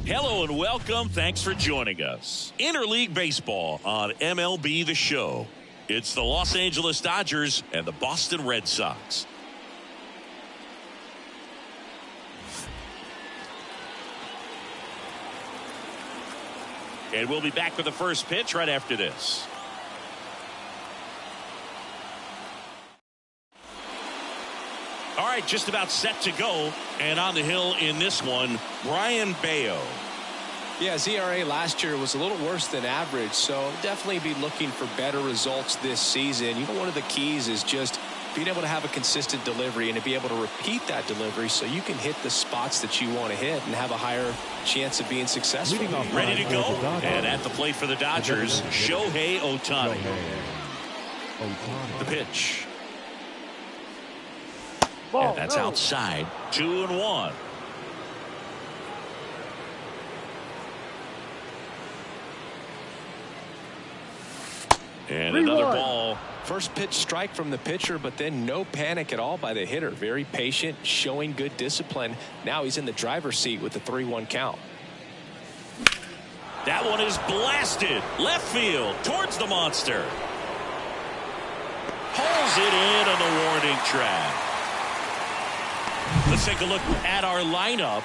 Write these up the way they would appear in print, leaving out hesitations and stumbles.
Hello and welcome. Thanks for joining us. Interleague Baseball on MLB The Show. It's the Los Angeles Dodgers and the Boston Red Sox. And we'll be back with the first pitch right after this. All right, just about set to go. And on the hill in this one, Brayan Bello. Yeah, his ERA last year was a little worse than average, so definitely be looking for better results this season. You know, one of the keys is just being able to have a consistent delivery and to be able to repeat that delivery so you can hit the spots that you want to hit and have a higher chance of being successful. Ready to go, and at the plate for the Dodgers, Shohei Ohtani. The pitch. And that's outside. 2-1. And another ball. First pitch strike from the pitcher, but then no panic at all by the hitter. Very patient, showing good discipline. Now he's in the driver's seat with the 3-1 count. That one is blasted left field towards the monster. Pulls it in on the warning track. Let's take a look at our lineup.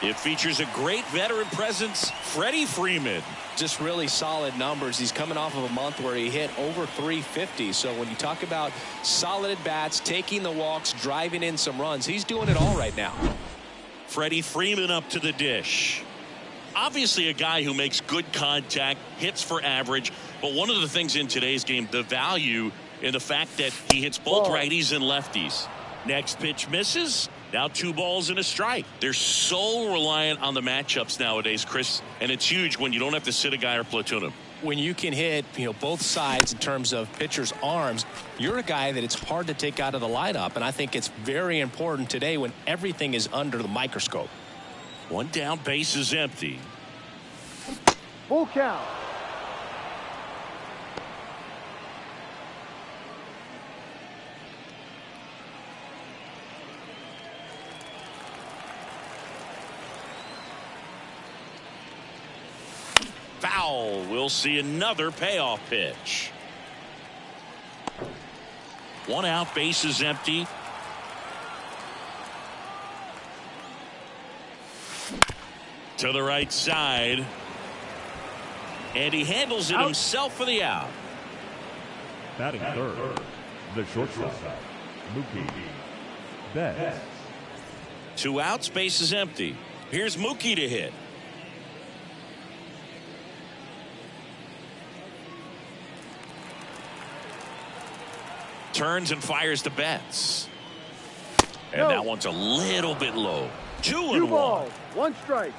It features a great veteran presence, Freddie Freeman. Just really solid numbers. He's coming off of a month where he hit over 350. So when you talk about solid at bats, taking the walks, driving in some runs, he's doing it all right now. Freddie Freeman up to the dish. Obviously a guy who makes good contact, hits for average. But one of the things in today's game, the value in the fact that he hits both righties and lefties. Next pitch misses. Now 2 balls and a strike. They're so reliant on the matchups nowadays, Chris, and it's huge when you don't have to sit a guy or platoon him. When you can hit, both sides in terms of pitchers' arms, you're a guy that it's hard to take out of the lineup, and I think it's very important today when everything is under the microscope. 1 down, base is empty. Full count. Foul. We'll see another payoff pitch. 1 out, base is empty. To the right side. And he handles it himself for the out. Batting third, the shortstop, Mookie Betts. 2 outs, base is empty. Here's Mookie to hit. Turns and fires to Betts. And that one's a little bit low. 2-1. 1 strike.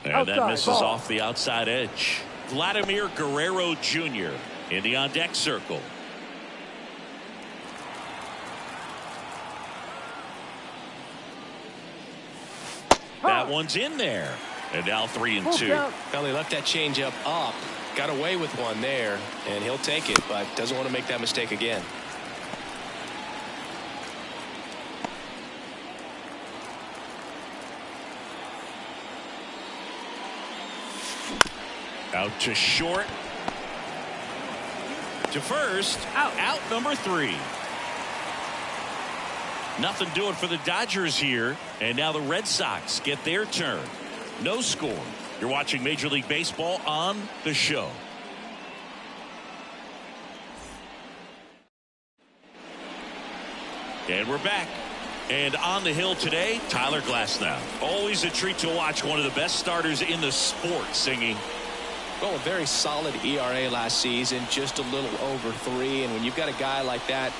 And that misses off the outside edge. Vladimir Guerrero Jr. in the on-deck circle. That one's in there. And now 3-2. Well, he left that changeup up, got away with one there, and he'll take it, but doesn't want to make that mistake again. Out to short. To first. Out number 3. Nothing doing for the Dodgers here. And now the Red Sox get their turn. No score. You're watching Major League Baseball on The Show. And we're back. And on the hill today, Tyler Glasnow. Always a treat to watch one of the best starters in the sport singing. Well, a very solid ERA last season, just a little over 3. And when you've got a guy like that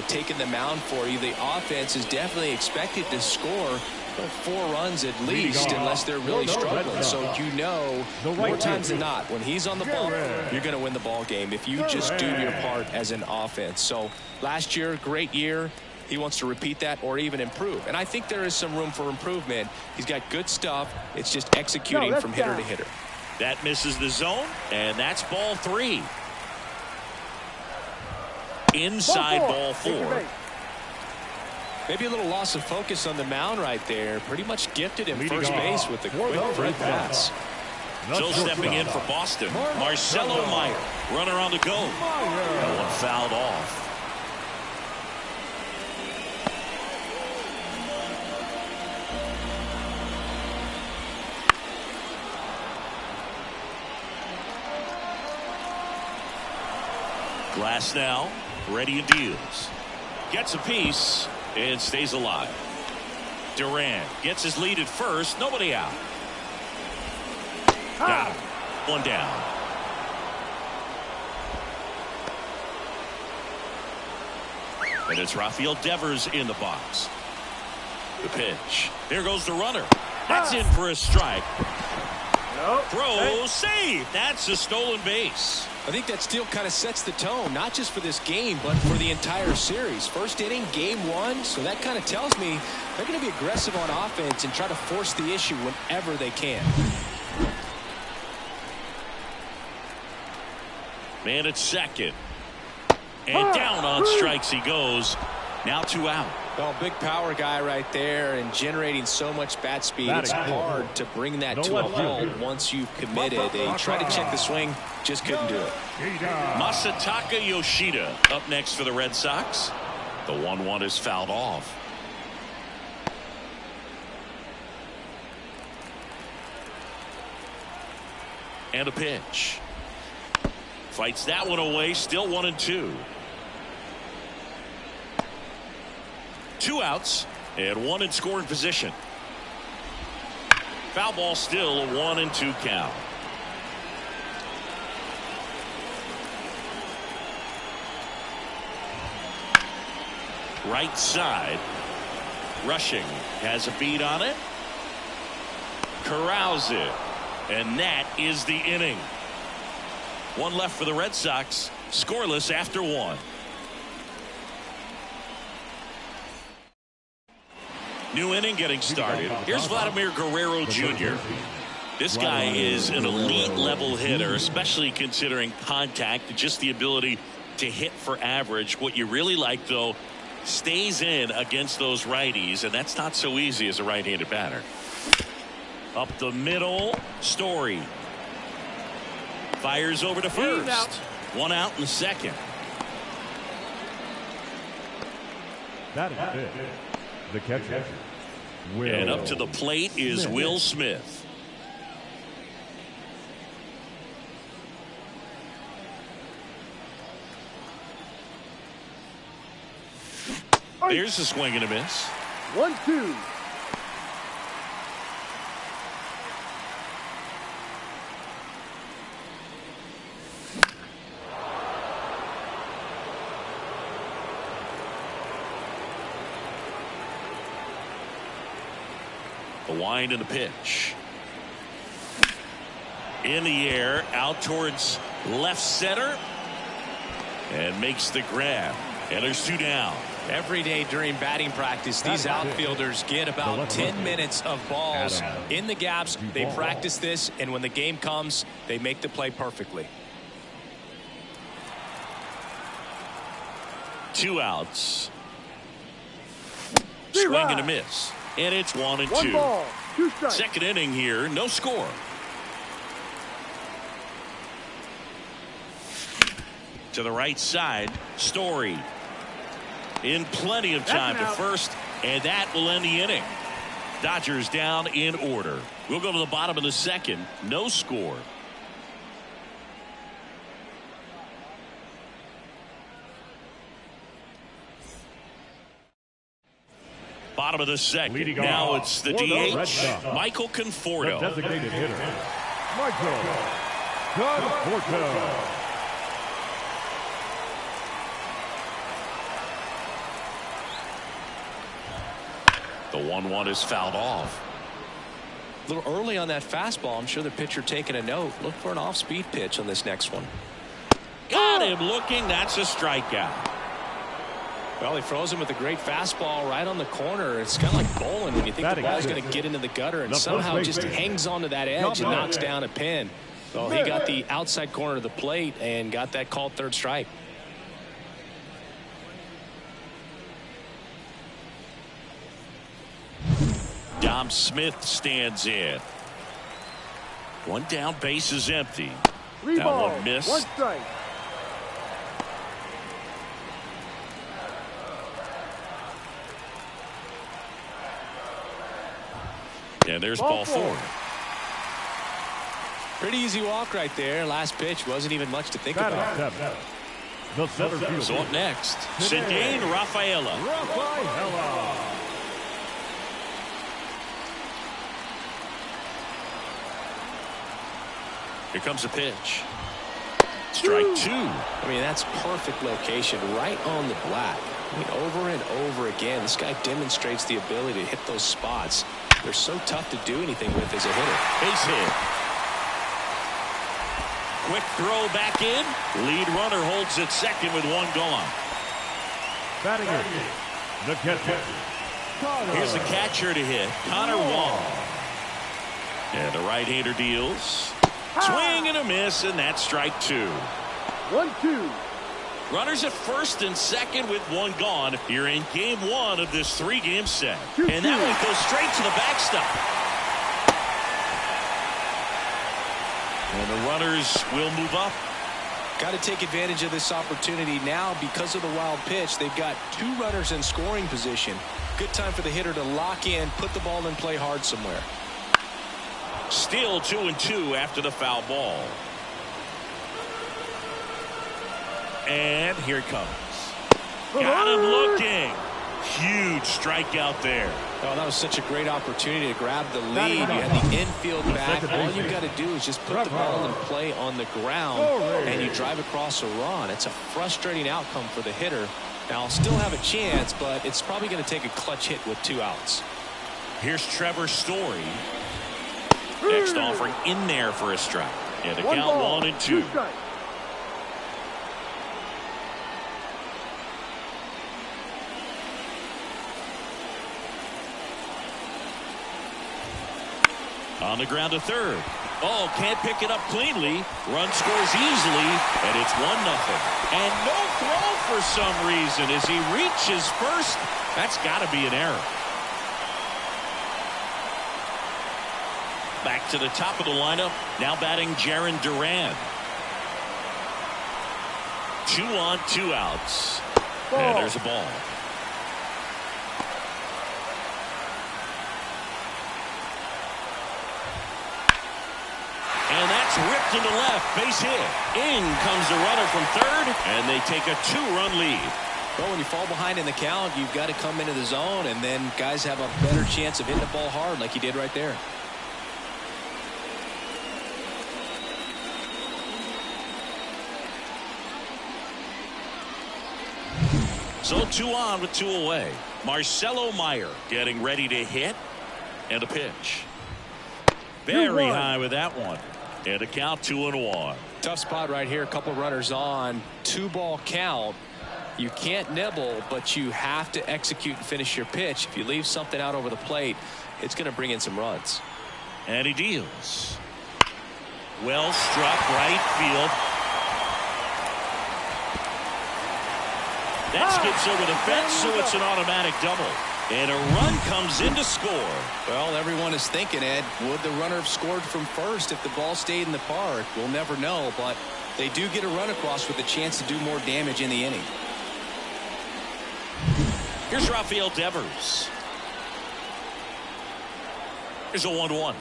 taking the mound for you, the offense is definitely expected to score 4 runs at least, unless they're really struggling. So more times than not, when he's on the ball, you're going to win the ball game if you just do your part as an offense. So last year, great year. He wants to repeat that or even improve. And I think there is some room for improvement. He's got good stuff. It's just executing from hitter to hitter. That misses the zone, and that's ball 3. Inside ball 4. Maybe a little loss of focus on the mound right there. Pretty much gifted him first base with the quick break pass. So stepping in for Boston, Marcelo Mayer. Runner on the go. That one fouled off. Glasnow ready and deals. Gets a piece and stays alive. Duran gets his lead at first. Nobody out. Got him. One down. And it's Rafael Devers in the box. The pitch. There goes the runner. That's in for a strike. Throw, save. That's a stolen base. I think that steal kind of sets the tone, not just for this game, but for the entire series. First inning, game one, so that kind of tells me they're going to be aggressive on offense and try to force the issue whenever they can. Man at second. And down on strikes he goes. Now 2 out. Well, big power guy right there and generating so much bat speed. It's hard to bring that to a halt once you've committed. They tried to check the swing, just couldn't do it. Masataka Yoshida up next for the Red Sox. The 1-1 is fouled off. And a pitch. Fights that one away. Still 1-2. 2 outs and 1 in scoring position. Foul ball, still a 1-2 count. Right side. Rushing has a beat on it. Corrals it. And that is the inning. 1 left for the Red Sox. Scoreless after 1. New inning getting started. Here's Vladimir Guerrero Jr. This guy is an elite level hitter, especially considering contact and just the ability to hit for average. What you really like, though, stays in against those righties, and that's not so easy as a right-handed batter. Up the middle, Story. Fires over to first. 1 out in the second. That is it. The catcher. And up to the plate is Will Smith. There's a swing and a miss. 1-2. The wind and the pitch. In the air, out towards left center. And makes the grab. And there's 2 down. Every day during batting practice, these outfielders get about 10 minutes of balls in the gaps. They practice this, and when the game comes, they make the play perfectly. 2 outs. Swing and a miss. And it's 1-2. 1 ball, 2 strikes. Second inning here, no score. To the right side, Story. In plenty of time to first, and that will end the inning. Dodgers down in order. We'll go to the bottom of the second. No score. Bottom of the second. Now it's the DH, Michael Conforto. The designated hitter, Michael Conforto. The 1-1 is fouled off. A little early on that fastball. I'm sure the pitcher taking a note. Look for an off-speed pitch on this next one. Got him looking. That's a strikeout. Well, he froze him with a great fastball right on the corner. It's kind of like bowling when you think the ball's going to get into the gutter and somehow just hangs onto that edge and knocks down a pin. Well, he got the outside corner of the plate and got that called third strike. Dom Smith stands in. One down, base is empty. Three That balls, one missed. 1 strike. And there's ball 4. Pretty easy walk right there. Last pitch wasn't even much to think about. The center fielder. So up next, Cedane Rafaela. Here comes a pitch. Strike 2. I mean, that's perfect location right on the black. I mean, over and over again, this guy demonstrates the ability to hit those spots. They're so tough to do anything with as a hitter. Base hit. Quick throw back in. Lead runner holds at second with 1 gone. Batting it. The catcher. Here's the catcher to hit, Connor Wong. And the right-hander deals. Swing and a miss, and that's strike 2. 1-2. Runners at first and second with 1 gone here in game 1 of this 3-game set. And that one goes straight to the backstop. And the runners will move up. Got to take advantage of this opportunity now because of the wild pitch. They've got 2 runners in scoring position. Good time for the hitter to lock in, put the ball in play hard somewhere. Still 2-2 after the foul ball. And here it comes. Got him looking. Huge strikeout there. Oh, that was such a great opportunity to grab the lead. You had the infield back. All you've got to do is just put the ball in play on the ground, and you drive across a run. It's a frustrating outcome for the hitter. Now, I'll still have a chance, but it's probably going to take a clutch hit with 2 outs. Here's Trevor Story. Next offering in there for a strike. And the count 1-2. On the ground to third. Oh, can't pick it up cleanly. Run scores easily, and it's 1-0. And no throw for some reason as he reaches first. That's got to be an error. Back to the top of the lineup. Now batting Jarren Duran. 2 on, 2 outs. And there's a ball. And that's ripped into left. Base hit. In comes the runner from third, and they take a 2-run lead. Well, when you fall behind in the count, you've got to come into the zone, and then guys have a better chance of hitting the ball hard like he did right there. So 2 on with 2 away. Marcelo Mayer getting ready to hit, and a pitch. Very high with that one. And a count 2-1. Tough spot right here. A couple runners on. 2-ball count. You can't nibble, but you have to execute and finish your pitch. If you leave something out over the plate, it's going to bring in some runs. And he deals. Well struck right field. That skips over the fence, so it's an automatic double. And a run comes in to score. Well, everyone is thinking, Ed, would the runner have scored from first if the ball stayed in the park? We'll never know, but they do get a run across with a chance to do more damage in the inning. Here's Rafael Devers. Here's a 1-1.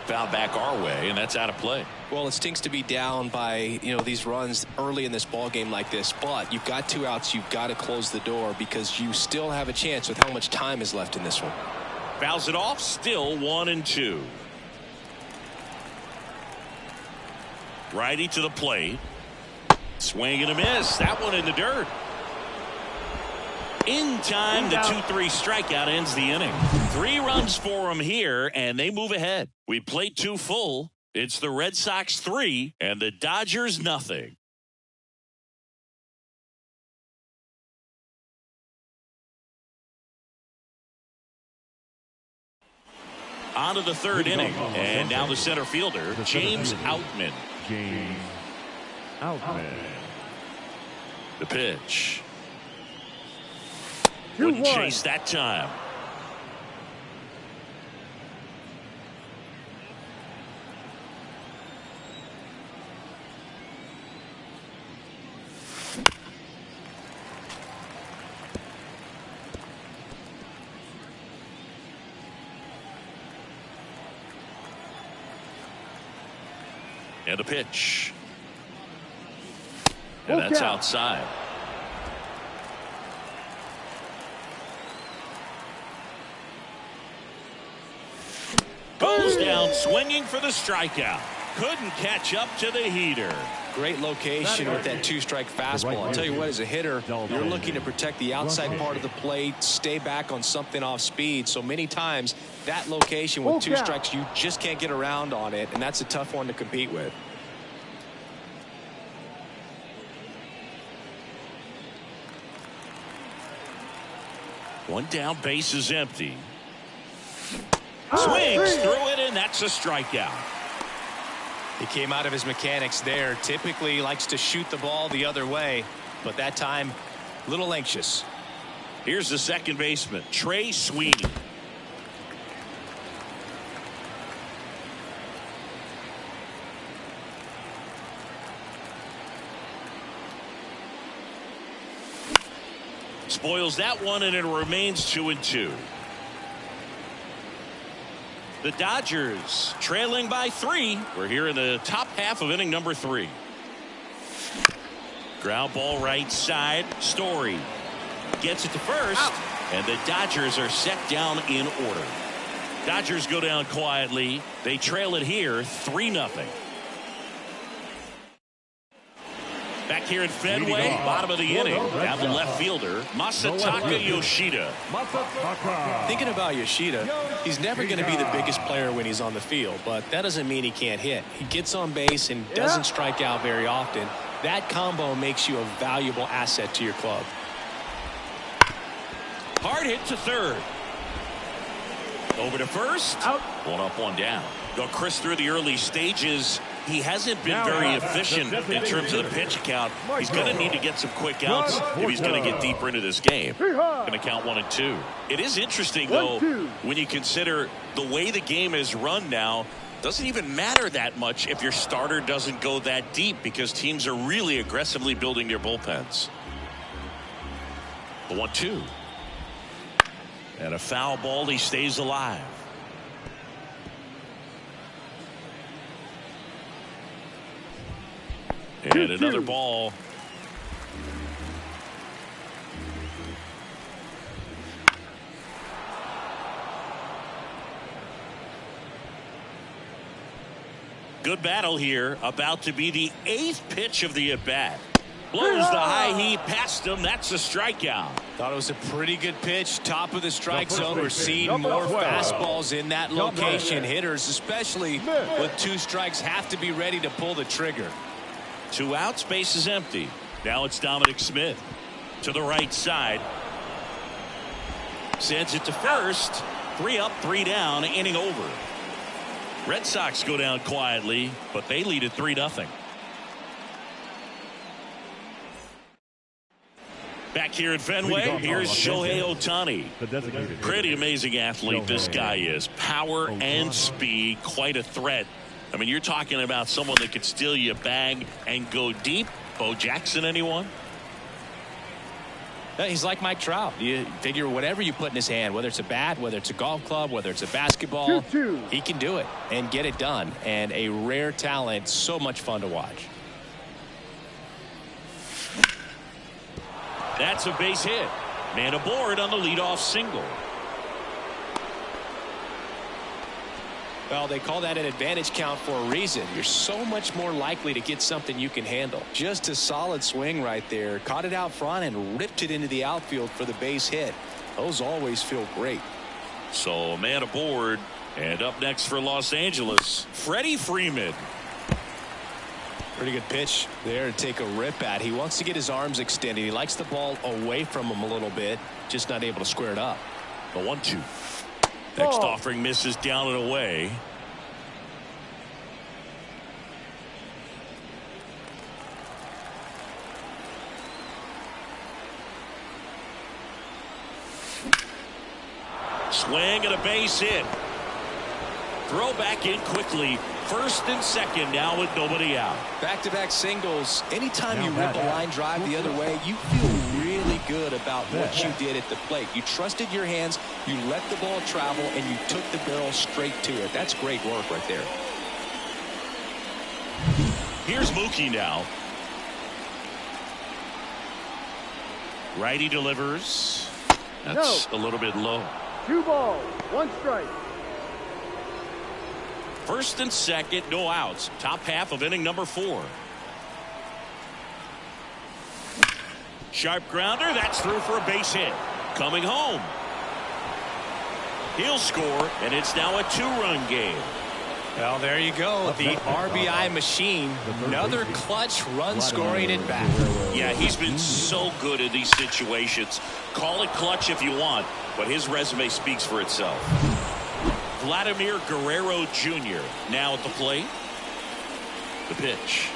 Foul back our way, and that's out of play. Well, it stinks to be down by, these runs early in this ball game like this, but you've got 2 outs. You've got to close the door because you still have a chance with how much time is left in this one. Fouls it off, still 1-2. Righty to the plate. Swing and a miss. That one in the dirt. In time, the 2-3 strikeout ends the inning. 3 runs for them here, and they move ahead. We played 2 full. It's the Red Sox 3 and the Dodgers nothing. On to the 3rd inning, and now the center fielder, James Outman. James Outman. The pitch. Wouldn't chase that time. And a pitch. And that's outside. Goes down swinging for the strikeout. Couldn't catch up to the heater. Great location with that two-strike fastball. I'll tell you what, as a hitter, you're looking to protect the outside part of the plate, stay back on something off speed. So many times, that location with two strikes, you just can't get around on it, and that's a tough one to compete with. One down, base is empty. Swings through it, and that's a strikeout. He came out of his mechanics there. Typically likes to shoot the ball the other way, but that time, a little anxious. Here's the second baseman, Trey Sweeney. Spoils that one, and it remains 2-2. The Dodgers trailing by 3. We're here in the top half of inning number 3. Ground ball right side. Story gets it to first, and the Dodgers are set down in order. Dodgers go down quietly. They trail it here 3-0. Back here at Fenway, bottom of the inning, down the left fielder, Masataka Yoshida. Thinking about Yoshida, he's never going to be the biggest player when he's on the field, but that doesn't mean he can't hit. He gets on base and doesn't strike out very often. That combo makes you a valuable asset to your club. Hard hit to third. Over to first. Out. One up, one down. Though Chris, through the early stages, he hasn't been very efficient in terms of the pitch count. He's going to need to get some quick outs if he's going to get deeper into this game. Going to count 1 and 2. It is interesting, though, when you consider the way the game is run now. Doesn't even matter that much if your starter doesn't go that deep, because teams are really aggressively building their bullpens. The 1-2. And a foul ball. He stays alive. And another ball. Good battle here. About to be the 8th pitch of the at-bat. Blows the high heat past him. That's a strikeout. Thought it was a pretty good pitch. Top of the strike zone. We're seeing more fastballs in that location. Hitters, especially with 2 strikes, have to be ready to pull the trigger. 2 outs, base is empty. Now it's Dominic Smith to the right side. Sends it to first. 3 up, 3 down, inning over. Red Sox go down quietly, but they lead at 3-0. Back here at Fenway, here's Shohei Ohtani. Pretty amazing athlete this guy is. Power and speed, quite a threat. I mean, you're talking about someone that could steal you a bag and go deep. Bo Jackson, anyone? He's like Mike Trout. You figure whatever you put in his hand, whether it's a bat, whether it's a golf club, whether it's a basketball, he can do it and get it done. And a rare talent, so much fun to watch. That's a base hit. Man aboard on the leadoff single. Well, they call that an advantage count for a reason. You're so much more likely to get something you can handle. Just a solid swing right there. Caught it out front and ripped it into the outfield for the base hit. Those always feel great. So, man aboard. And up next for Los Angeles, Freddie Freeman. Pretty good pitch there to take a rip at. He wants to get his arms extended. He likes the ball away from him a little bit. Just not able to square it up. The 1-2. Next offering misses down and away. Swing and a base hit. Throw back in quickly. First and second now with nobody out. Back-to-back singles. Anytime you rip a line drive the other way, you feel really good about what you did at the plate. You trusted your hands, you let the ball travel, and you took the barrel straight to it. That's great work right there. Here's Mookie now. Righty delivers. That's a little bit low. 2 balls, 1 strike. First and second, no outs. Top half of inning number 4. Sharp grounder. That's through for a base hit. Coming home. He'll score, and it's now a 2-run game. Well, there you go. The RBI machine. Another clutch run scoring at bat. Yeah, he's been so good in these situations. Call it clutch if you want, but his resume speaks for itself. Vladimir Guerrero Jr. now at the plate. The pitch.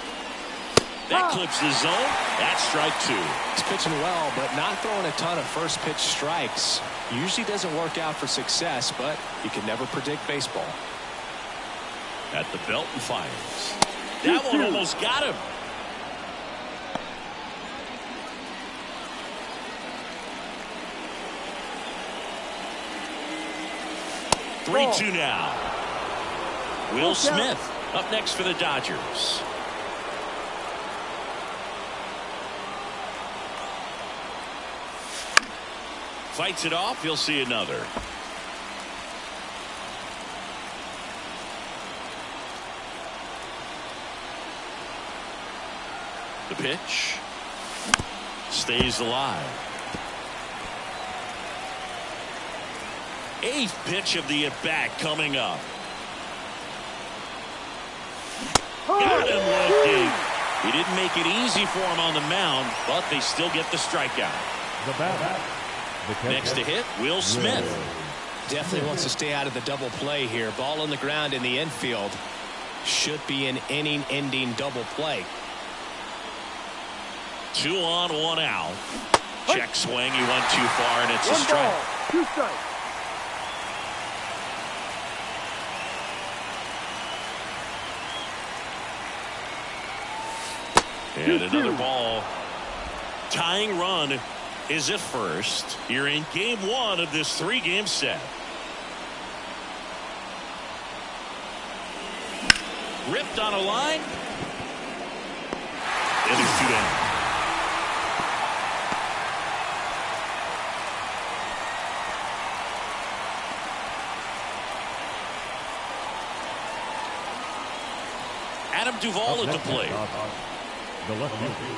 That clips the zone. That's strike 2. He's pitching well, but not throwing a ton of first pitch strikes. Usually doesn't work out for success, but you can never predict baseball. At the belt and fires. That one almost got him. Ball. 3-2 now. Will Smith up next for the Dodgers. Fights it off. He'll see another. The pitch. Stays alive. 8th pitch of the at-bat coming up. Got him looking. He didn't make it easy for him on the mound, but they still get the strikeout. The batter. Next to hit, Will Smith. Definitely wants to stay out of the double play here. Ball on the ground in the infield. Should be an inning-ending double play. 2 on, 1 out. Check swing. He went too far, and it's a 1 strike. ball, 2 strikes. And another ball. Tying run is at first here in game 1 of this 3-game set. Ripped on a line. And it's 2 down. Adam Duvall at the plate. The left fielder,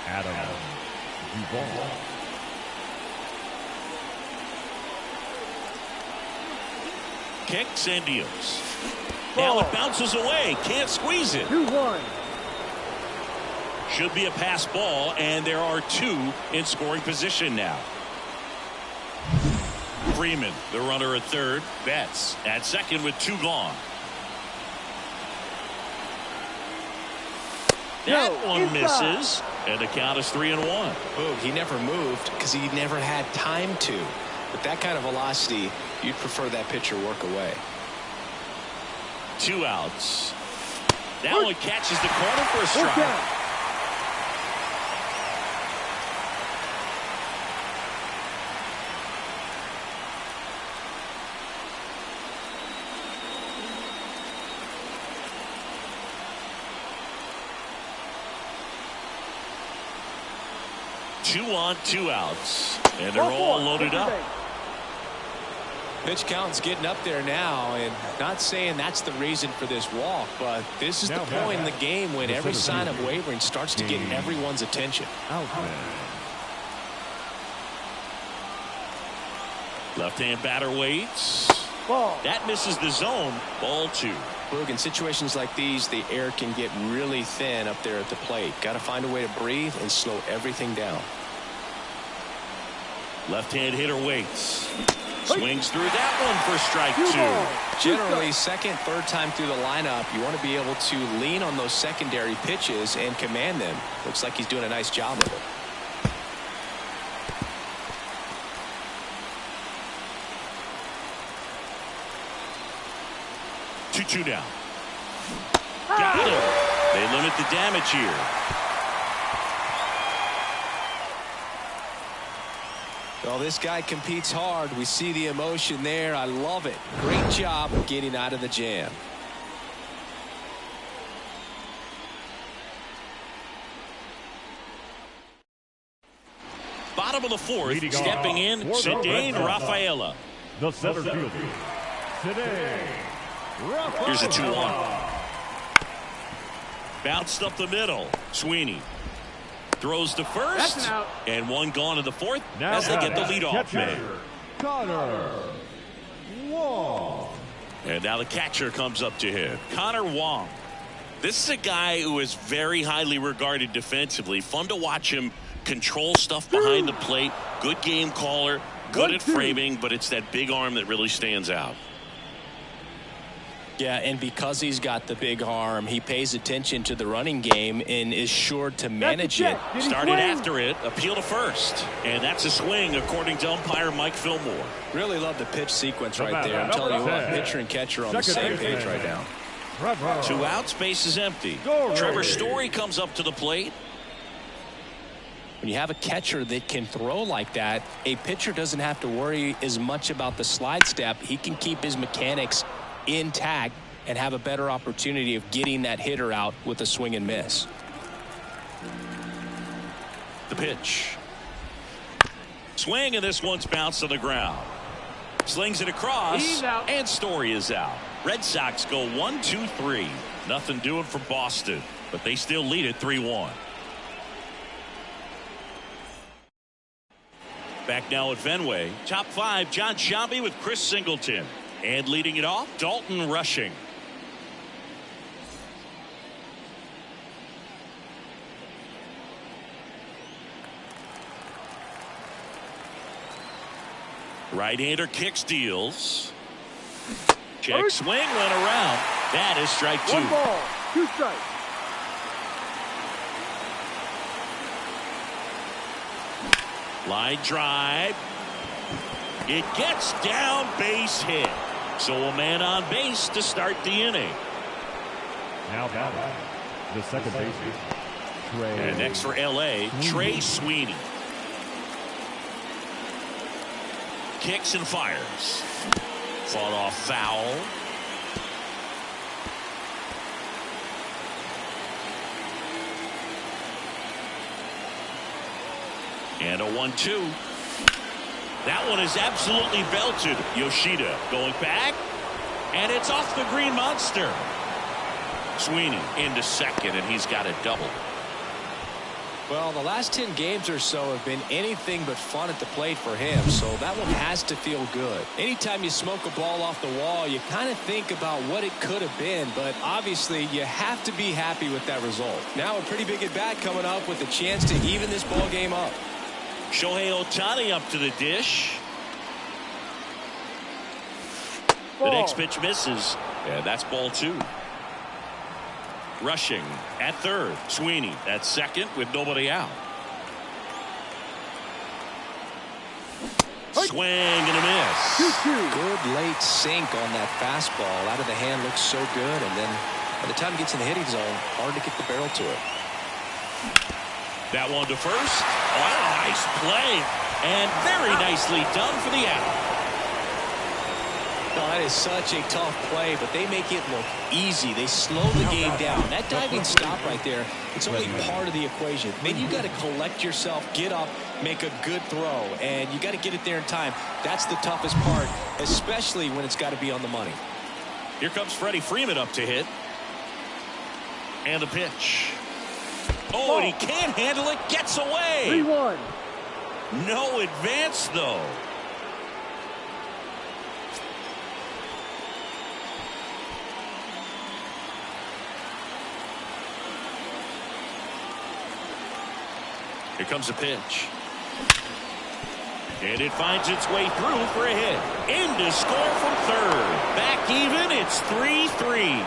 Adam Duvall. Kicks and deals. Now it bounces away. Can't squeeze it. 2-1. Should be a pass ball, and there are 2 in scoring position now. Freeman, the runner at third. Betts at second with 2 gone. That one misses, and the count is 3-1. Oh, he never moved because he never had time to. With that kind of velocity, you'd prefer that pitcher work away. 2 outs. That one catches the corner for a strike. Two on, 2 outs, and they're all loaded up. Pitch count's getting up there now, and not saying that's the reason for this walk, but this is the point in the game when every sign of wavering starts to get everyone's attention. Left-hand batter waits. Ball. That misses the zone. Ball 2. Boog, in situations like these, the air can get really thin up there at the plate. Got to find a way to breathe and slow everything down. Left-hand hitter waits. Swings through that one for strike 2. Generally, second, third time through the lineup, you want to be able to lean on those secondary pitches and command them. Looks like he's doing a nice job of it. Two down. Got him. They limit the damage here. Well, this guy competes hard. We see the emotion there. I love it. Great job of getting out of the jam. Bottom of the fourth, Leading stepping off in, for the Cedane Red Sox. Rafaela. The center fielder, Cedane Rafaela. Here's a 2-1. Bounced up the middle. Sweeney throws to first. That's an out. And one gone in the fourth Now as they get the leadoff man. Connor Wong. And now the catcher comes up to him. Connor Wong. This is a guy who is very highly regarded defensively. Fun to watch him control stuff behind the plate. Good game caller. Good at framing, but it's that big arm that really stands out. Yeah, and because he's got the big arm, he pays attention to the running game and is sure to manage it. Started after it, appeal to first. And that's a swing, according to umpire Mike Fillmore. Really love the pitch sequence right there. I'm telling you what, pitcher and catcher on the same page right now. Two outs, base is empty. Trevor Story comes up to the plate. When you have a catcher that can throw like that, a pitcher doesn't have to worry as much about the slide step. He can keep his mechanics intact and have a better opportunity of getting that hitter out with a swing and miss. The pitch. Swing, and this one's bounced to the ground. Slings it across, He's out. and Story is out. Red Sox go 1-2-3. Nothing doing for Boston, but they still lead it 3-1. Back now at Fenway. Top five, John Sciambi with Chris Singleton. And leading it off, Dalton Rushing. Right-hander kicks, deals. Check swing, went around. That is strike two. 1 ball, 2 strikes. Line drive. It gets down, base hit. So a man on base to start the inning. Now batting, the second baseman, Trey. And next for L.A., Trey Sweeney. Kicks and fires. Fought off foul. And a 1-2. That one is absolutely belted. Yoshida going back. And it's off the green monster. Sweeney into second, and he's got a double. Well, the last 10 games or so have been anything but fun at the plate for him, so that one has to feel good. Anytime you smoke a ball off the wall, you kind of think about what it could have been, but obviously you have to be happy with that result. Now a pretty big at-bat coming up with a chance to even this ball game up. Shohei Ohtani up to the dish. Ball. The next pitch misses. And that's ball two. Rushing at third. Sweeney at second with nobody out. Swing and a miss. 2-2. Good late sink on that fastball. Out of the hand, looks so good, and then by the time it gets in the hitting zone, hard to get the barrel to it. That one to first. Wow, nice play. And very nicely done for the out. No, that is such a tough play, but they make it look easy. They slow the game down. That diving stop right there, it's only part of the equation. Then you got to collect yourself, get up, make a good throw, and you got to get it there in time. That's the toughest part, especially when it's got to be on the money. Here comes Freddie Freeman up to hit. And the pitch. Oh, and he can't handle it. Gets away. 3-1. No advance, though. Here comes the pitch. And it finds its way through for a hit. In to score from third. Back even. It's 3-3.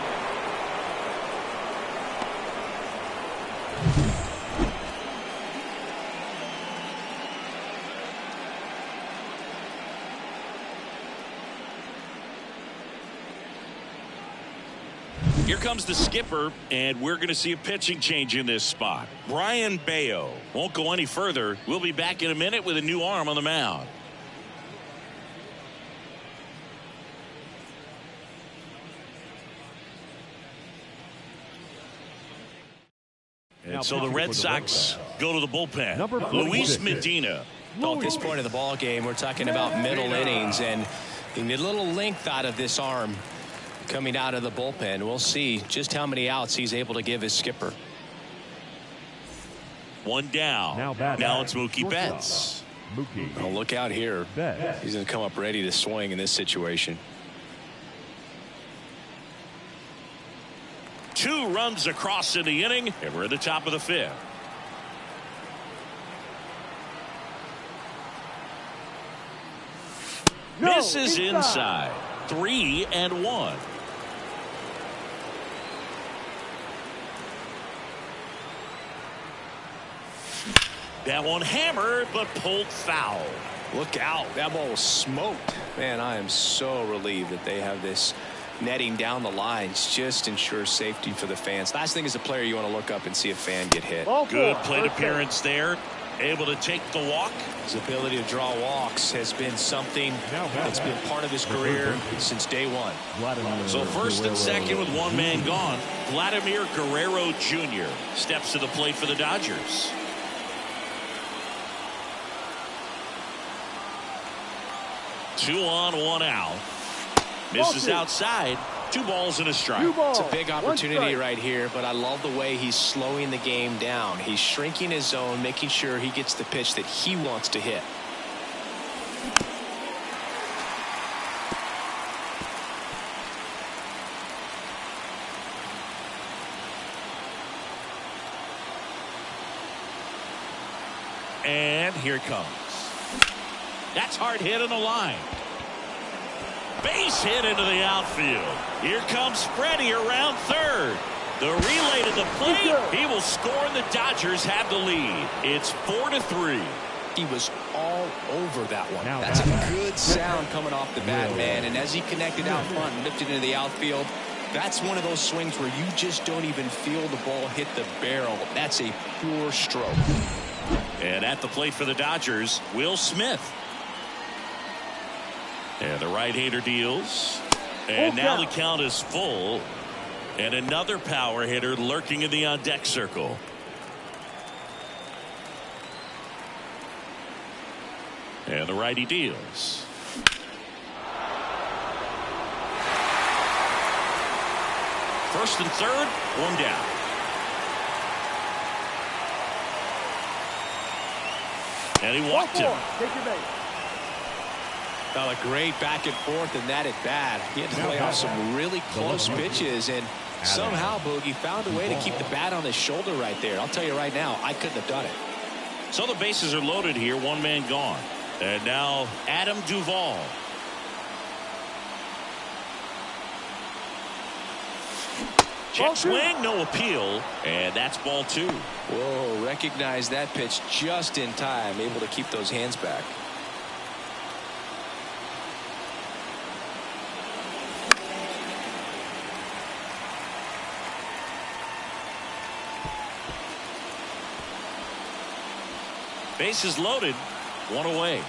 Here comes the skipper, and we're going to see a pitching change in this spot. Brayan Bello won't go any further. We'll be back in a minute with a new arm on the mound. And so the Red Sox go to the bullpen. Number Luis 46. Medina Well, at this point of the ball game, we're talking about middle innings, and you need a little length out of this arm coming out of the bullpen. We'll see just how many outs he's able to give his skipper. One down. Now it's Mookie Betts. Oh, look out here. He's going to come up ready to swing in this situation. 2 runs across in the inning, and we're at the top of the 5th. Misses inside. 3-1. That one hammered, but pulled foul. Look out. That ball was smoked. Man, I am so relieved that they have this netting down the lines. Just ensures safety for the fans. Last thing as a player, you want to look up and see a fan get hit. Good plate appearance there. Able to take the walk. His ability to draw walks has been something that's been part of his career since day one. So first and second with one man gone, Vladimir Guerrero Jr. steps to the plate for the Dodgers. Two on, one out. Misses outside. 2 balls and a strike. It's a big opportunity right here, but I love the way he's slowing the game down. He's shrinking his zone, making sure he gets the pitch that he wants to hit. And here it comes. That's hard hit on the line. Base hit into the outfield. Here comes Freddie around third. The relay to the plate. He will score, and the Dodgers have the lead. It's 4-3. He was all over that one. That's a good sound coming off the bat, man. And as he connected out front and lifted into the outfield, that's one of those swings where you just don't even feel the ball hit the barrel. That's a pure stroke. And at the plate for the Dodgers, Will Smith. And the right-hander deals. And now the count is full. And another power hitter lurking in the on-deck circle. And the righty deals. First and third, one down. And he walked him. Take your base. Well, a great back and forth in that at bat. He had to play off some really close pitches, and somehow Boogie found a way to keep the bat on his shoulder right there. I'll tell you right now, I couldn't have done it. So the bases are loaded here, one man gone. And now Adam Duvall. Check swing, no appeal, and that's ball 2. Whoa, recognized that pitch just in time, able to keep those hands back. Bases loaded, one away.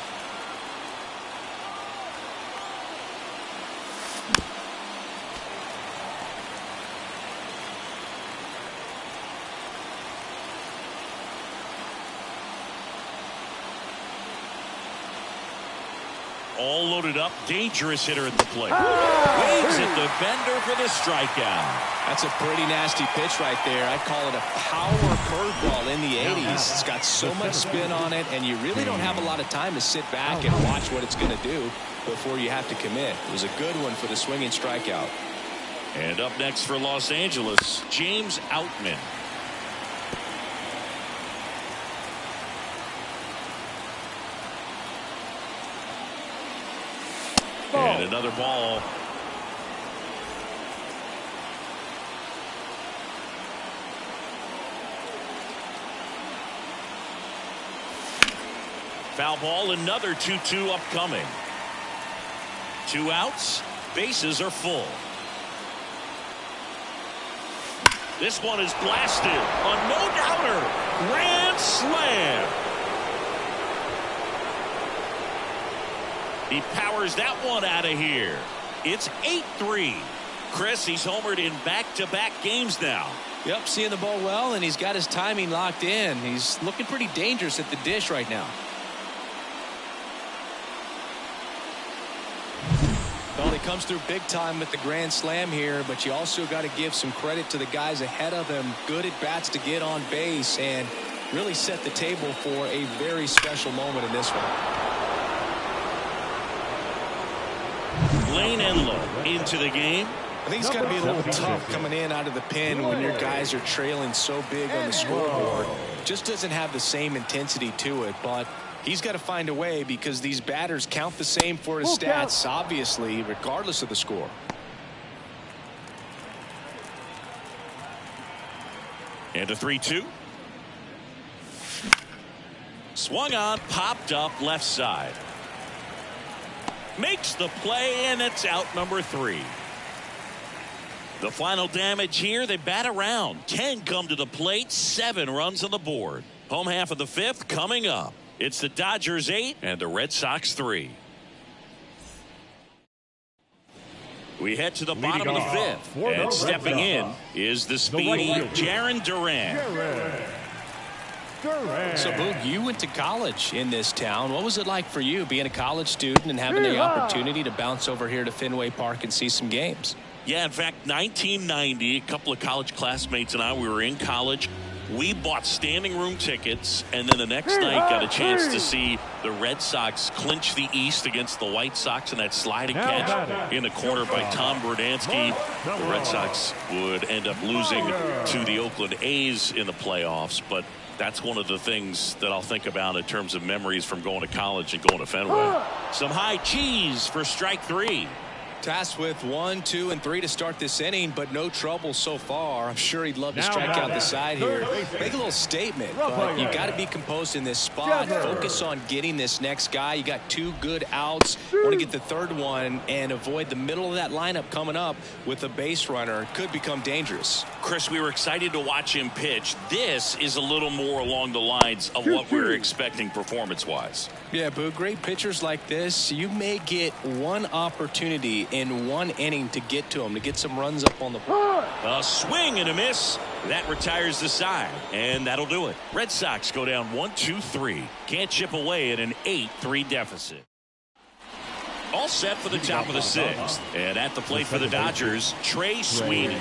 All loaded up, dangerous hitter at the plate. Waves at the bender for the strikeout. That's a pretty nasty pitch right there. I'd call it a power curveball in the 80s. It's got so much spin on it, and you really don't have a lot of time to sit back and watch what it's going to do before you have to commit. It was a good one for the swinging strikeout. And up next for Los Angeles, James Outman. And another ball. Foul ball, another 2-2 upcoming. 2 outs, bases are full. This one is blasted. A no-doubter. Grand slam. He powers that one out of here. It's 8-3. Chris, he's homered in back-to-back games now. Yep, seeing the ball well, and he's got his timing locked in. He's looking pretty dangerous at the dish right now. comes through big time with the grand slam here, but you also got to give some credit to the guys ahead of him. Good at bats to get on base and really set the table for a very special moment in this one. Lane Enlow into the game. I think it's got to be a little tough coming in out of the pen when your guys are trailing so big on the scoreboard. Just doesn't have the same intensity to it, but he's got to find a way because these batters count the same for his stats, obviously, regardless of the score. And a 3-2. Swung on, popped up left side. Makes the play, and it's out number 3. The final damage here, they bat around. 10 come to the plate, 7 runs on the board. Home half of the 5th coming up. It's the Dodgers 8 and the Red Sox 3. We head to the bottom of the 5th, and stepping in is the speedy Jarren Duran. So, Boog, you went to college in this town. What was it like for you being a college student and having the opportunity to bounce over here to Fenway Park and see some games? Yeah, in fact, 1990, a couple of college classmates and I, we were in college. We bought standing room tickets, and then the next night got a chance to see the Red Sox clinch the East against the White Sox in that sliding catch in the corner by Tom Verdansky. The Red Sox would end up losing to the Oakland A's in the playoffs, but that's one of the things that I'll think about in terms of memories from going to college and going to Fenway. Some high cheese for strike 3. Tasked with 1, 2, and 3 to start this inning, but no trouble so far. I'm sure he'd love to strike out the side here. Make a little statement, but you got to be composed in this spot. Focus on getting this next guy. You got 2 good outs. Want to get the 3rd one and avoid the middle of that lineup coming up with a base runner. Could become dangerous. Chris, we were excited to watch him pitch. This is a little more along the lines of what we were expecting performance-wise. Yeah, Boo, great pitchers like this, you may get one opportunity in one inning to get to them, to get some runs up on the board. A swing and a miss. That retires the side, and that'll do it. Red Sox go down 1-2-3. Can't chip away at an 8-3 deficit. All set for the top of the 6th. And at the plate for the Dodgers, Trey Sweeney.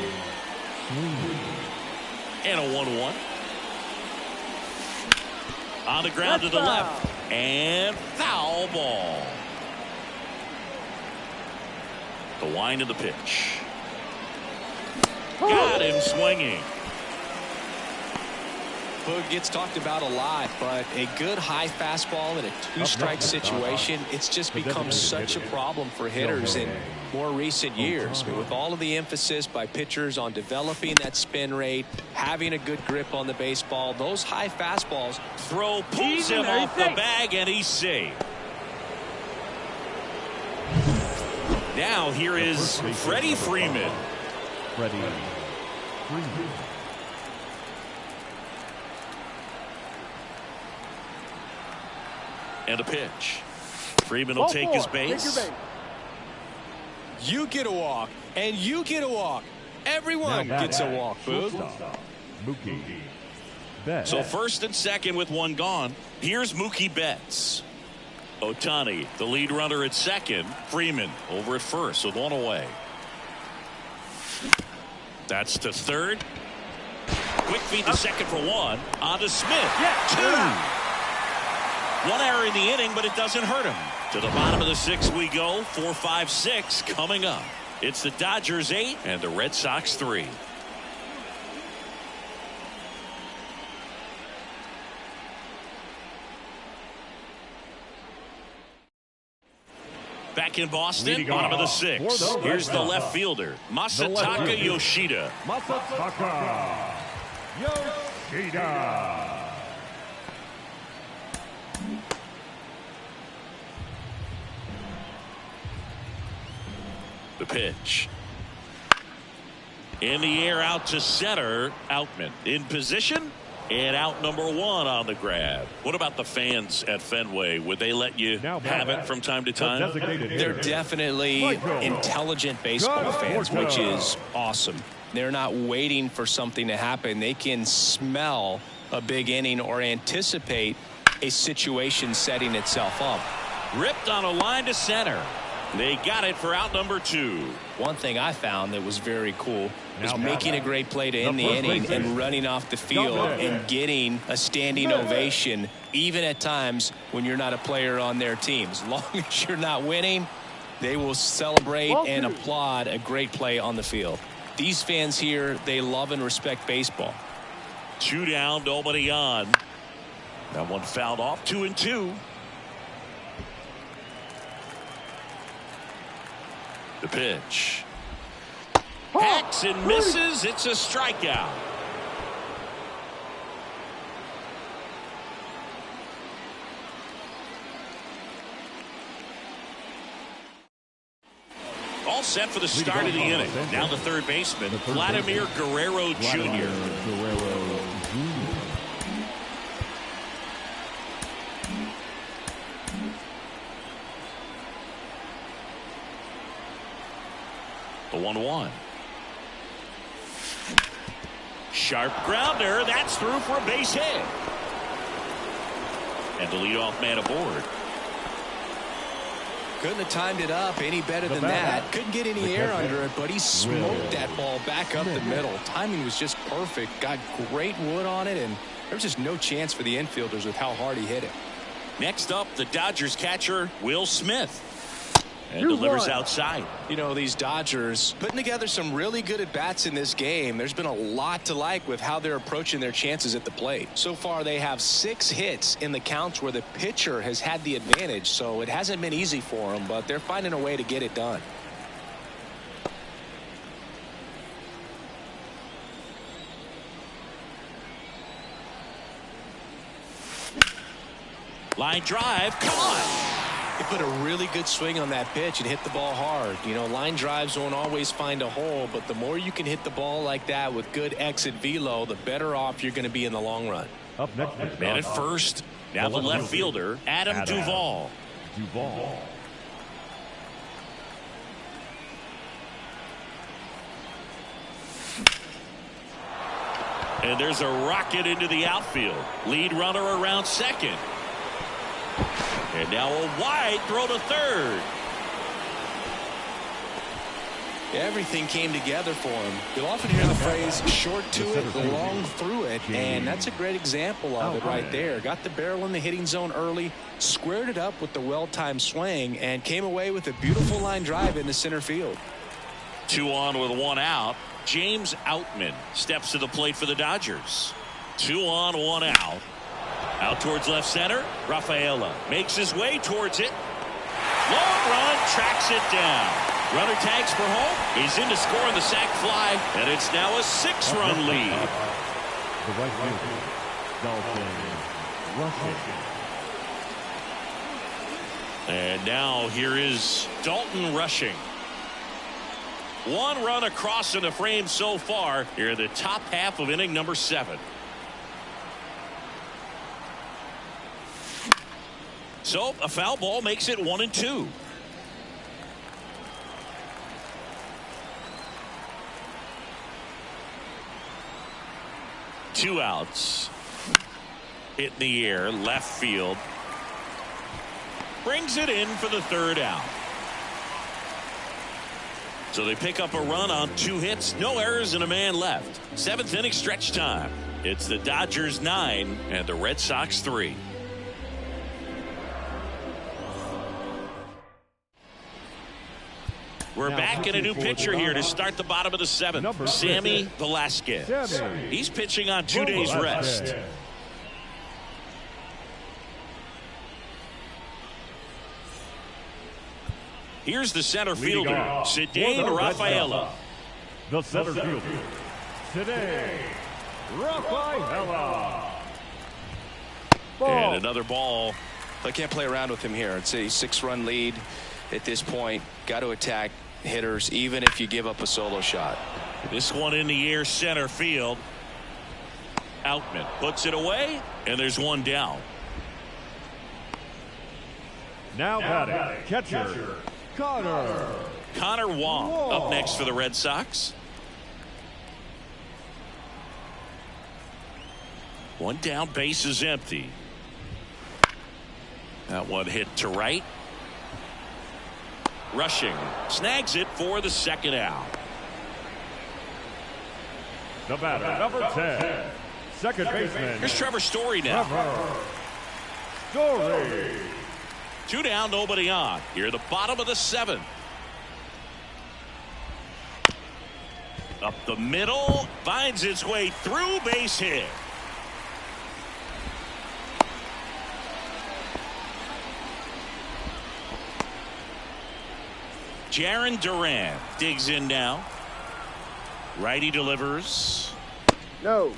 And a 1-1. On the ground to the left. And foul ball. The wind of the pitch. Got him swinging. Boog gets talked about a lot, but a good high fastball in a 2-strike situation, it's just become such a problem for hitters in more recent years. I mean, with all of the emphasis by pitchers on developing that spin rate, having a good grip on the baseball, those high fastballs. Throw pulls him off the bag, and he's safe. Now here is Freddie Freeman. Freddie Freeman. And a pitch. Freeman will take his base. You get a walk, and you get a walk. Everyone gets a walk, Boog. Mookie Betts. So first and second with 1 gone. Here's Mookie Betts. Ohtani, the lead runner at second. Freeman over at first with 1 away. That's to third. Quick feed to second for 1. On to Smith. 2. 1 error in the inning, but it doesn't hurt him. To the bottom of the 6th we go. 4, 5, 6 coming up. It's the Dodgers 8 and the Red Sox 3. Back in Boston, bottom of the 6th. Here's the left fielder, Masataka Yoshida. Masataka Yoshida. The pitch. In the air out to center. Outman in position. And out number 1 on the grab. What about the fans at Fenway? Would they let you have it from time to time? They're definitely intelligent baseball fans, which is awesome. They're not waiting for something to happen. They can smell a big inning or anticipate a situation setting itself up. Ripped on a line to center. They got it for out number 2. One thing I found that was very cool is making a great play to end the inning and running off the field and getting a standing ovation, even at times when you're not a player on their team. As long as you're not winning, they will celebrate and applaud a great play on the field. These fans here, they love and respect baseball. 2 down, nobody on. That one fouled off. 2-2. The pitch. Hacks and misses. It's a strikeout. All set for the start of the inning. Now the third baseman, Vladimir Guerrero Jr. The 1-1. Sharp grounder. That's through for a base hit. And the leadoff man aboard. Couldn't have timed it up any better than that. Couldn't get any air under it, but he smoked that ball back up the middle. Timing was just perfect. Got great wood on it, and there was just no chance for the infielders with how hard he hit it. Next up, the Dodgers catcher, Will Smith. And delivers outside. You know, these Dodgers putting together some really good at-bats in this game. There's been a lot to like with how they're approaching their chances at the plate. So far, they have 6 hits in the counts where the pitcher has had the advantage. So it hasn't been easy for them, but they're finding a way to get it done. Line drive. Come on. He put a really good swing on that pitch and hit the ball hard. You know, line drives won't always find a hole, but the more you can hit the ball like that with good exit velo, the better off you're going to be in the long run. Up next, man at first. Now the left fielder, Adam Duvall. And there's a rocket into the outfield. Lead runner around second. And now a wide throw to third. Everything came together for him. You'll often hear the phrase short to it, long through it, and that's a great example of it right there. Got the barrel in the hitting zone early, squared it up with the well-timed swing, and came away with a beautiful line drive into center field. 2 on with 1 out. James Outman steps to the plate for the Dodgers. 2 on, 1 out. Out towards left center. Rafaela makes his way towards it. Long run, tracks it down. Runner tags for home. He's in to score on the sac fly, and it's now a 6-run lead. The right fielder, Dalton Rushing. And now here is Dalton Rushing. 1 run across in the frame so far here in the top half of inning number 7. So a foul ball makes it 1-2. Two outs. Hit in the air, left field. Brings it in for the 3rd out. So they pick up a run on 2 hits, no errors, and a man left. 7th inning stretch time. It's the Dodgers 9 and the Red Sox 3. We're back in a new pitcher here to start the bottom of the 7th. Sammy Valazquez. He's pitching on 2 days rest. Here's the center fielder, Cedane Rafaela. The center fielder, Cedane Rafaela. And another ball. I can't play around with him here. It's a 6-run lead at this point. Got to attack hitters even if you give up a solo shot. This one in the air, center field. Outman puts it away, and there's 1 down. Now batting, catcher Connor Wong up next for the Red Sox. 1 down, base is empty. That one hit to right. rushing. Snags it for the second out. The batter, number 10, second baseman. Here's Trevor Story now. Trevor Story. 2 down, nobody on. Here at the bottom of the 7th. Up the middle, finds its way through, base hit. Jarren Duran digs in now. Righty delivers. No.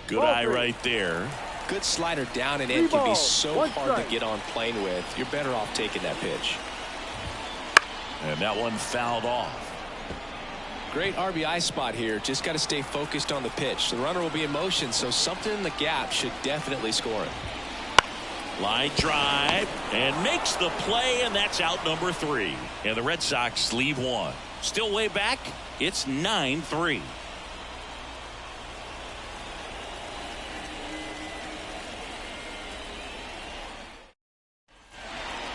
Good eye right there. Good slider down and in can be so hard to get on plane with. You're better off taking that pitch. And that one fouled off. Great RBI spot here. Just got to stay focused on the pitch. The runner will be in motion, so something in the gap should definitely score it. Line drive and makes the play, and that's out number 3. And the Red Sox leave 1. Still way back. It's 9-3.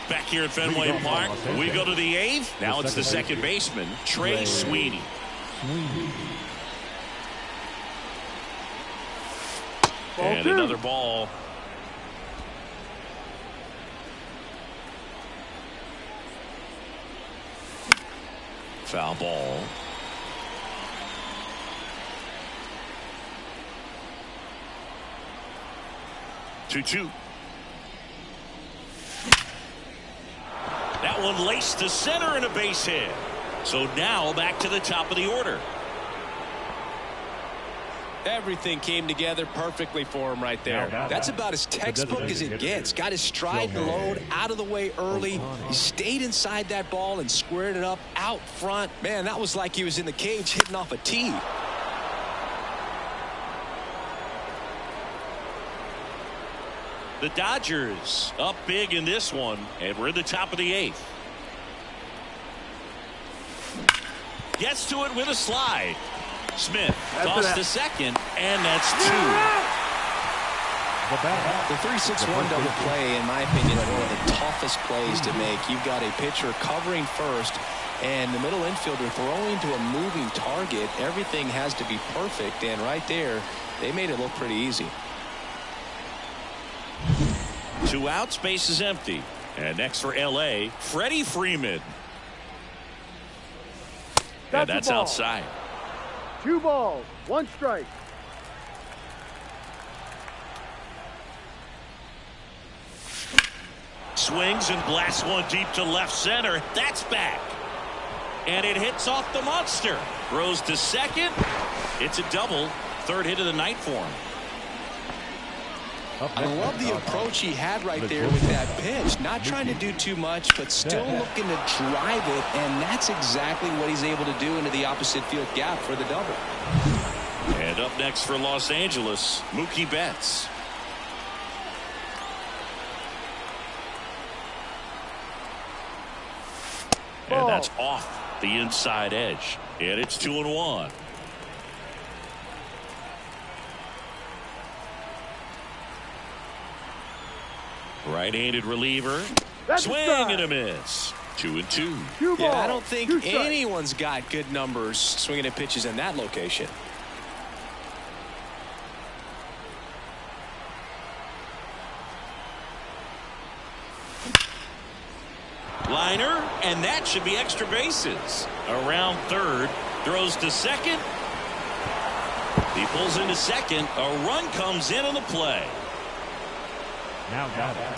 Back here at Fenway Park, we go to the 8th. Now it's the second baseman, Trey Sweeney. And another ball. Foul ball. Two. That one laced to center and a base hit. So now back to the top of the order. Everything came together perfectly for him right there. That's about as textbook as it gets. Got his stride and load out of the way early. He stayed inside that ball and squared it up out front. Man, that was like he was in the cage hitting off a tee. The Dodgers up big in this one, and we're in the top of the 8th. Gets to it with a slide. Smith tossed to second, and that's 2. The 3-6-1 double play, in my opinion, is one of the toughest plays to make. You've got a pitcher covering first, and the middle infielder throwing to a moving target. Everything has to be perfect, and right there, they made it look pretty easy. 2 outs, base is empty. And next for L.A., Freddie Freeman. And that's outside. 2 balls, 1 strike. Swings and blasts one deep to left center. That's back. And it hits off the monster. Throws to second. It's a double. 3rd hit of the night for him. I love the approach he had right there with that pitch. Not trying to do too much, but still looking to drive it, and that's exactly what he's able to do into the opposite field gap for the double. And up next for Los Angeles, Mookie Betts. And that's off the inside edge. And it's 2-1. Right-handed reliever. Swing and a miss. 2-2. Yeah, I don't think anyone's got good numbers swinging at pitches in that location. Liner, and that should be extra bases. Around 3rd, throws to second. He pulls into second. A run comes in on the play.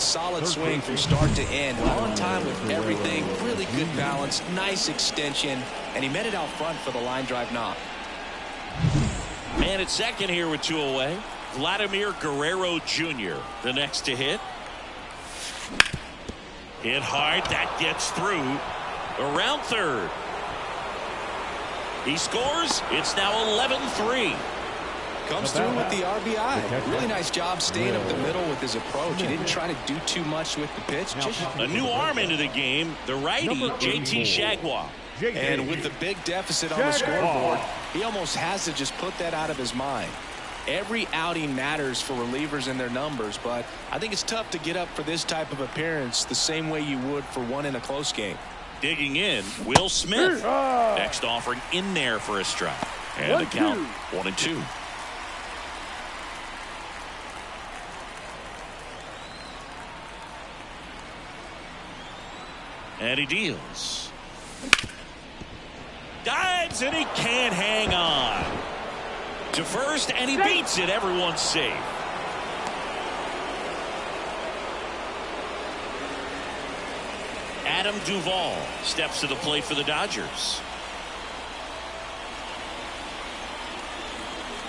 Solid swing from start to end. On time with everything. Really good balance. Nice extension. And he met it out front for the line drive knock. Man at second here with 2 away. Vladimir Guerrero Jr. the next to hit. Hit hard. That gets through. Around 3rd. He scores. It's now 11-3. Comes through with the RBI. Really nice job staying up the middle with his approach. He didn't try to do too much with the pitch. Just a new arm into the game. The righty, JT Jaguar. And with the big deficit on the scoreboard, he almost has to just put that out of his mind. Every outing matters for relievers and their numbers, but I think it's tough to get up for this type of appearance the same way you would for one in a close game. Digging in, Will Smith. Next offering in there for a strike. And the count 1-2. And he deals. Dives, and he can't hang on. To first, and he beats it. Everyone's safe. Adam Duvall steps to the plate for the Dodgers.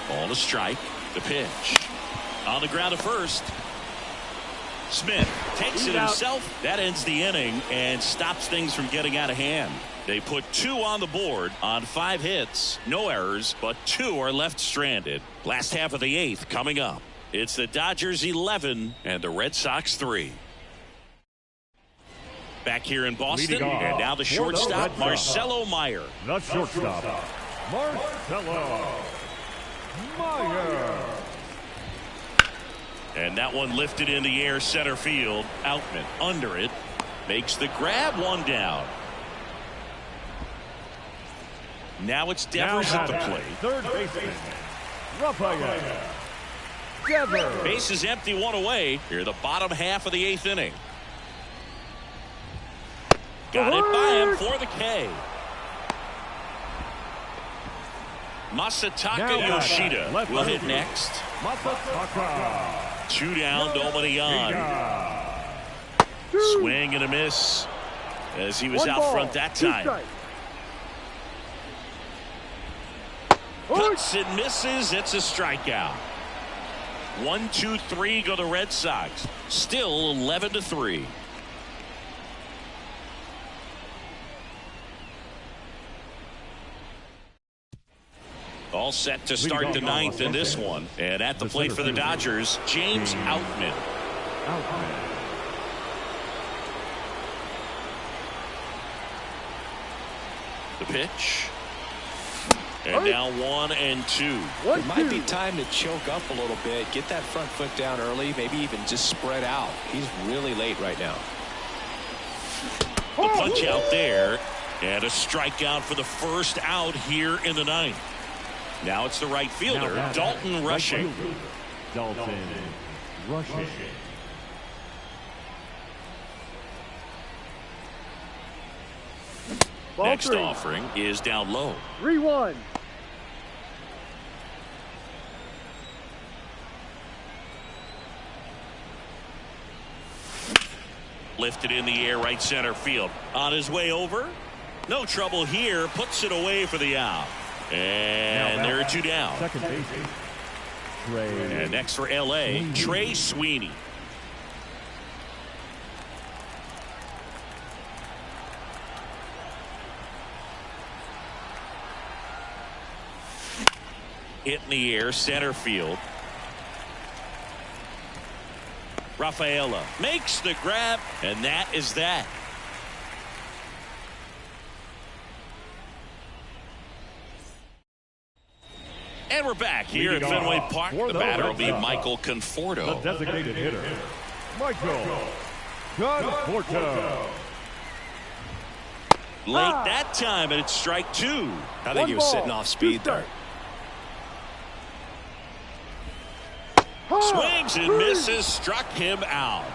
Ball to strike. The pitch. On the ground to first. Smith takes it himself. That ends the inning and stops things from getting out of hand. They put 2 on the board on 5 hits. No errors, but 2 are left stranded. Last half of the 8th coming up. It's the Dodgers 11 and the Red Sox 3. Back here in Boston, and now the shortstop, Marcelo Mayer. The shortstop, Marcelo Mayer. And that one lifted in the air center field. Outman under it. Makes the grab, 1 down. Now it's Devers at the plate. Third baseman, Rafael Devers. Base is empty, 1 away. Here the bottom half of the 8th inning. Got it by him for the K. Masataka Yoshida will hit next. Masataka. 2 down, Dominic. Swing and a miss as he was out front that time. Cuts and misses. It's a strikeout. 1, 2, 3 go the Red Sox. Still 11-3. All set to start the 9th in this one. And at the plate for the Dodgers, James Outman. The pitch. And now 1 and 2. It might be time to choke up a little bit. Get that front foot down early. Maybe even just spread out. He's really late right now. The punch out there. And a strikeout for the first out here in the 9th. Now it's the right fielder, Dalton Rushing. Dalton Rushing. Next offering is down low. 3-1. Lifted in the air, right center field. On his way over. No trouble here. Puts it away for the out. And there are 2 down. Second baseman, and next for L.A., Trey Sweeney. Hit in the air, center field. Rafaela makes the grab, and that is that. And we're back here at Fenway Park. The batter will be Michael Conforto. The designated hitter, Michael Conforto. Late that time, and it's strike 2. I think he was sitting off speed there. Swings and misses, struck him out.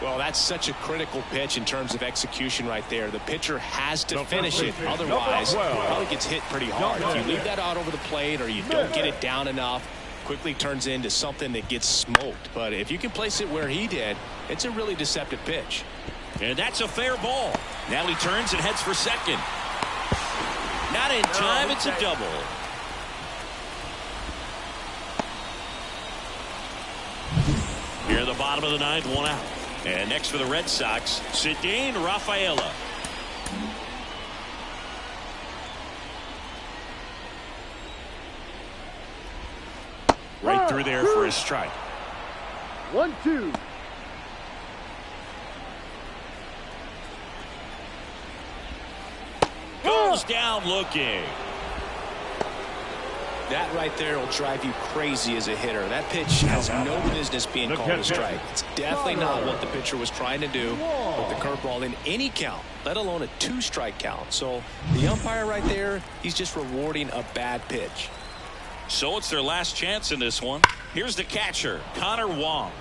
Well, that's such a critical pitch in terms of execution right there. The pitcher has to finish it. Otherwise, it probably gets hit pretty hard. If you leave that out over the plate or you don't get it down enough, quickly turns into something that gets smoked. But if you can place it where he did, it's a really deceptive pitch. And that's a fair ball. Now he turns and heads for second. Not in time. It's a double. Here at the bottom of the 9th, 1 out. And next for the Red Sox, Ceddanne Rafaela. Right through there for his strike. 1-2. Goes down looking. That right there will drive you crazy as a hitter. That pitch has no business being called a strike. It's definitely not what the pitcher was trying to do with the curveball in any count, let alone a 2-strike count. So the umpire right there, he's just rewarding a bad pitch. So it's their last chance in this one. Here's the catcher, Connor Wong.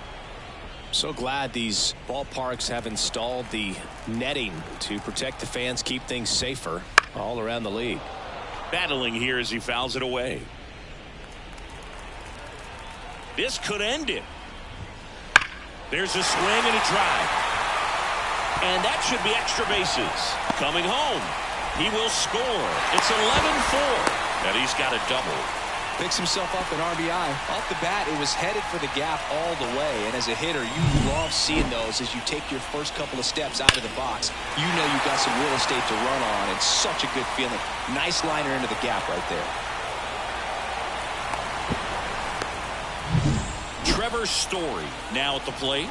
So glad these ballparks have installed the netting to protect the fans, keep things safer all around the league. Battling here as he fouls it away. This could end it. There's a swing and a drive. And that should be extra bases. Coming home. He will score. It's 11-4. And he's got a double. Picks himself up an RBI. Off the bat, it was headed for the gap all the way. And as a hitter, you love seeing those as you take your first couple of steps out of the box. You know you've got some real estate to run on. It's such a good feeling. Nice liner into the gap right there. Trevor Story now at the plate.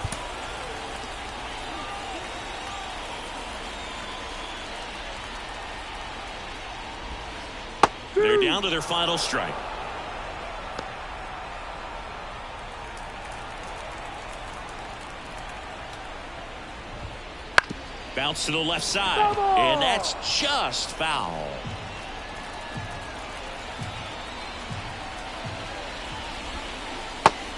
They're down to their final strike. Bounce to the left side, and that's just foul.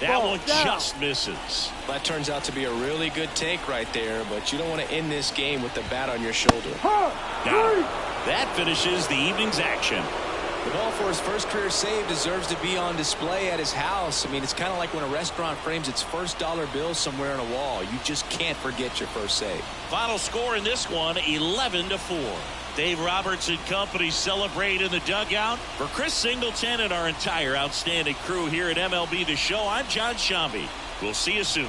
That one just misses. That turns out to be a really good take right there, but you don't want to end this game with the bat on your shoulder. That finishes the evening's action. The ball for his first career save deserves to be on display at his house. I mean, it's kind of like when a restaurant frames its first dollar bill somewhere on a wall. You just can't forget your first save. Final score in this one, 11-4. Dave Roberts and company celebrate in the dugout. For Chris Singleton and our entire outstanding crew here at MLB The Show, I'm John Shambi. We'll see you soon.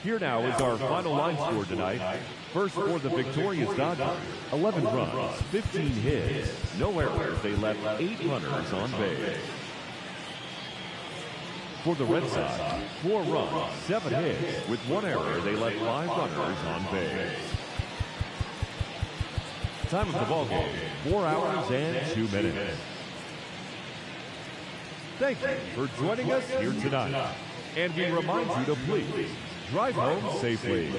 Here now is our final line score tonight. First for the victorious Dodgers, 11 runs, 15 hits, no errors. They left 8 runners on base. For the Red Sox, 4 runs, 7 hits. With 1 error, they left 5 runners on base. Time of the ball game, 4 hours and 2 minutes. Thank you for joining us here tonight. And we remind you to please drive home safely.